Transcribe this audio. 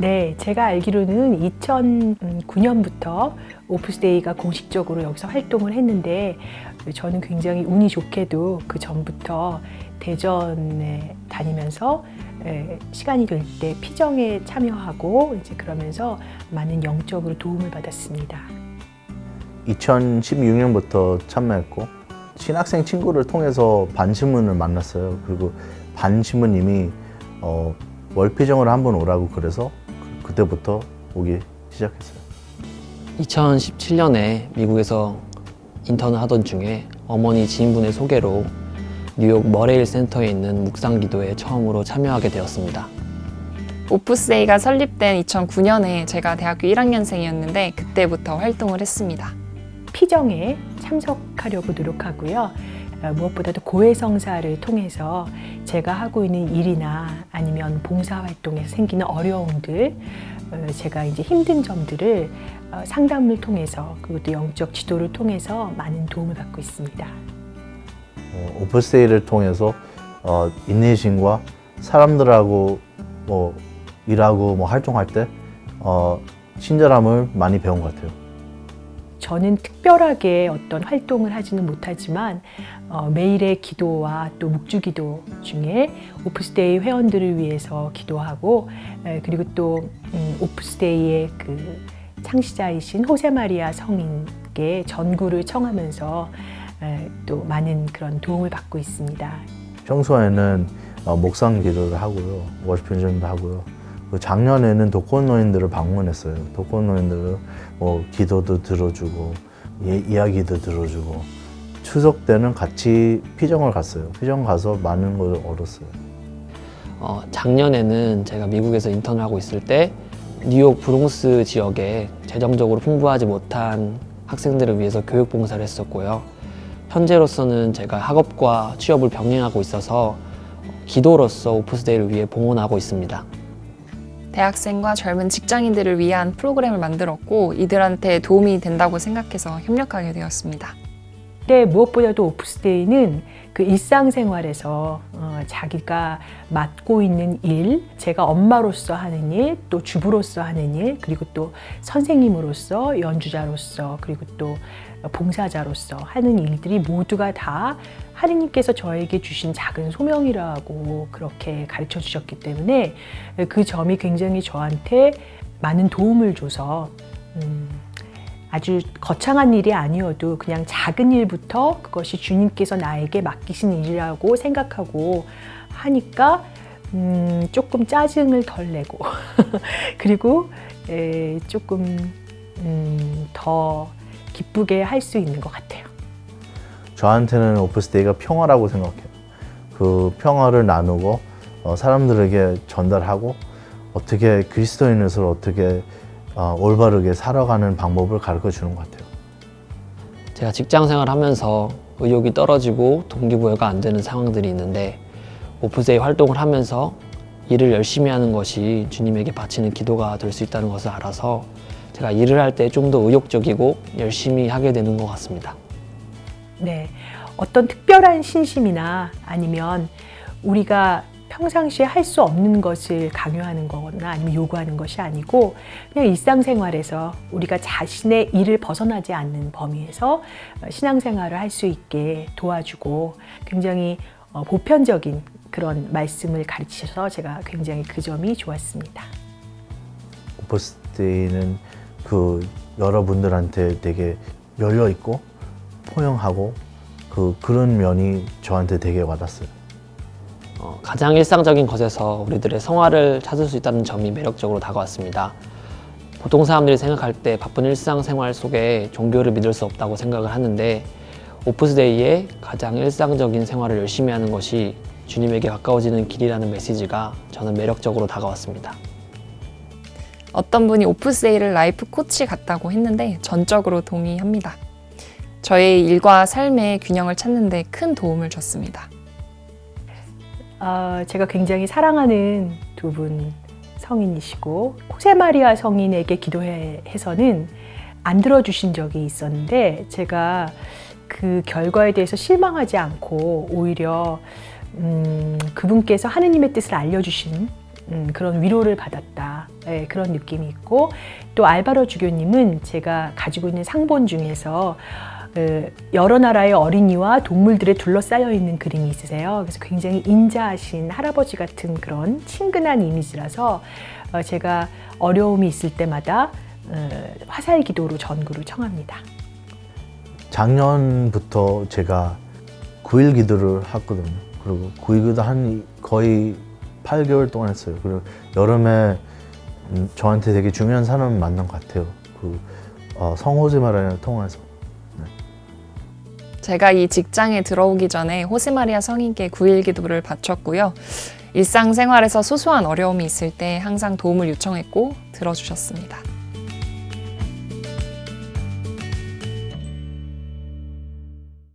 네, 제가 알기로는 2009년부터 오프스데이가 공식적으로 여기서 활동을 했는데 저는 굉장히 운이 좋게도 그 전부터 대전에 다니면서 시간이 될 때 피정에 참여하고 이제 그러면서 많은 영적으로 도움을 받았습니다. 2016년부터 참여했고 신학생 친구를 통해서 반시문을 만났어요. 그리고 반시문님이 월피정을 한번 오라고 그래서 그때부터 오기 시작했어요. 2017년에 미국에서 인턴을 하던 중에 어머니 지인분의 소개로 뉴욕 머레일 센터에 있는 묵상기도에 처음으로 참여하게 되었습니다. 오프스데이가 설립된 2009년에 제가 대학교 1학년생이었는데 그때부터 활동을 했습니다. 피정에 참석하려고 노력하고요. 무엇보다도 고해성사를 통해서 제가 하고 있는 일이나 아니면 봉사활동에서 생기는 어려움들, 제가 이제 힘든 점들을 상담을 통해서 그것도 영적 지도를 통해서 많은 도움을 받고 있습니다. 오프스데이를 통해서 인내심과 사람들하고 일하고 활동할 때 친절함을 많이 배운 것 같아요. 저는 특별하게 어떤 활동을 하지는 못하지만 매일의 기도와 또 묵주기도 중에 오프스데이 회원들을 위해서 기도하고 그리고 또 오프스데이의 그 창시자이신 호세마리아 성인께 전구를 청하면서 또 많은 그런 도움을 받고 있습니다. 평소에는 묵상 기도를 하고요, 워시핑도 하고요. 작년에는 독거노인들을 방문했어요. 독거노인들을 기도도 들어주고 이야기도 들어주고 추석 때는 같이 피정을 갔어요. 피정 가서 많은 걸 얻었어요. 작년에는 제가 미국에서 인턴을 하고 있을 때 뉴욕 브롱스 지역에 재정적으로 풍부하지 못한 학생들을 위해서 교육 봉사를 했었고요. 현재로서는 제가 학업과 취업을 병행하고 있어서 기도로서 오프스데이를 위해 봉헌하고 있습니다. 대학생과 젊은 직장인들을 위한 프로그램을 만들었고 이들한테 도움이 된다고 생각해서 협력하게 되었습니다. 근데 무엇보다도 오프스데이는 그 일상생활에서 자기가 맡고 있는 일, 제가 엄마로서 하는 일, 또 주부로서 하는 일, 그리고 또 선생님으로서, 연주자로서, 그리고 또 봉사자로서 하는 일들이 모두가 다 하느님께서 저에게 주신 작은 소명이라고 그렇게 가르쳐 주셨기 때문에 그 점이 굉장히 저한테 많은 도움을 줘서 아주 거창한 일이 아니어도 그냥 작은 일부터 그것이 주님께서 나에게 맡기신 일이라고 생각하고 하니까 조금 짜증을 덜 내고 그리고 조금 더 기쁘게 할 수 있는 것 같아요. 저한테는 오프스데이가 평화라고 생각해요. 그 평화를 나누고 사람들에게 전달하고 어떻게 그리스도인으로서 어떻게 올바르게 살아가는 방법을 가르쳐 주는 것 같아요. 제가 직장 생활하면서 의욕이 떨어지고 동기부여가 안 되는 상황들이 있는데 오프스데이 활동을 하면서 일을 열심히 하는 것이 주님에게 바치는 기도가 될 수 있다는 것을 알아서 제가 일을 할 때 좀 더 의욕적이고 열심히 하게 되는 것 같습니다. 네, 어떤 특별한 신심이나 아니면 우리가 평상시에 할 수 없는 것을 강요하는 거나 아니면 요구하는 것이 아니고 그냥 일상생활에서 우리가 자신의 일을 벗어나지 않는 범위에서 신앙생활을 할 수 있게 도와주고 굉장히 보편적인 그런 말씀을 가르치셔서 제가 굉장히 그 점이 좋았습니다. 오프스데이는 여러분들한테 되게 열려있고 포용하고 그런 면이 저한테 되게 와닿았어요. 가장 일상적인 것에서 우리들의 성화를 찾을 수 있다는 점이 매력적으로 다가왔습니다. 보통 사람들이 생각할 때 바쁜 일상생활 속에 종교를 믿을 수 없다고 생각을 하는데 오프스데이의 가장 일상적인 생활을 열심히 하는 것이 주님에게 가까워지는 길이라는 메시지가 저는 매력적으로 다가왔습니다. 어떤 분이 오프스데이를 라이프 코치 같다고 했는데 전적으로 동의합니다. 저의 일과 삶의 균형을 찾는 데 큰 도움을 줬습니다. 제가 굉장히 사랑하는 두 분 성인이시고 호세마리아 성인에게 기도해서는 안 들어주신 적이 있었는데 제가 그 결과에 대해서 실망하지 않고 오히려 그분께서 하느님의 뜻을 알려주신 그런 위로를 받았다. 예, 그런 느낌이 있고 또 알바로 주교님은 제가 가지고 있는 상본 중에서 여러 나라의 어린이와 동물들에 둘러싸여 있는 그림이 있으세요. 그래서 굉장히 인자하신 할아버지 같은 그런 친근한 이미지라서 제가 어려움이 있을 때마다 화살 기도로 전구를 청합니다. 작년부터 제가 9일 기도를 했거든요. 그리고 9일 기도 한 거의 8개월 동안 했어요. 그리고 여름에 저한테 되게 중요한 사람 만난 것 같아요. 성호세마리아를 통해서. 제가 이 직장에 들어오기 전에 호세마리아 성인께 9일 기도를 바쳤고요. 일상생활에서 소소한 어려움이 있을 때 항상 도움을 요청했고 들어주셨습니다.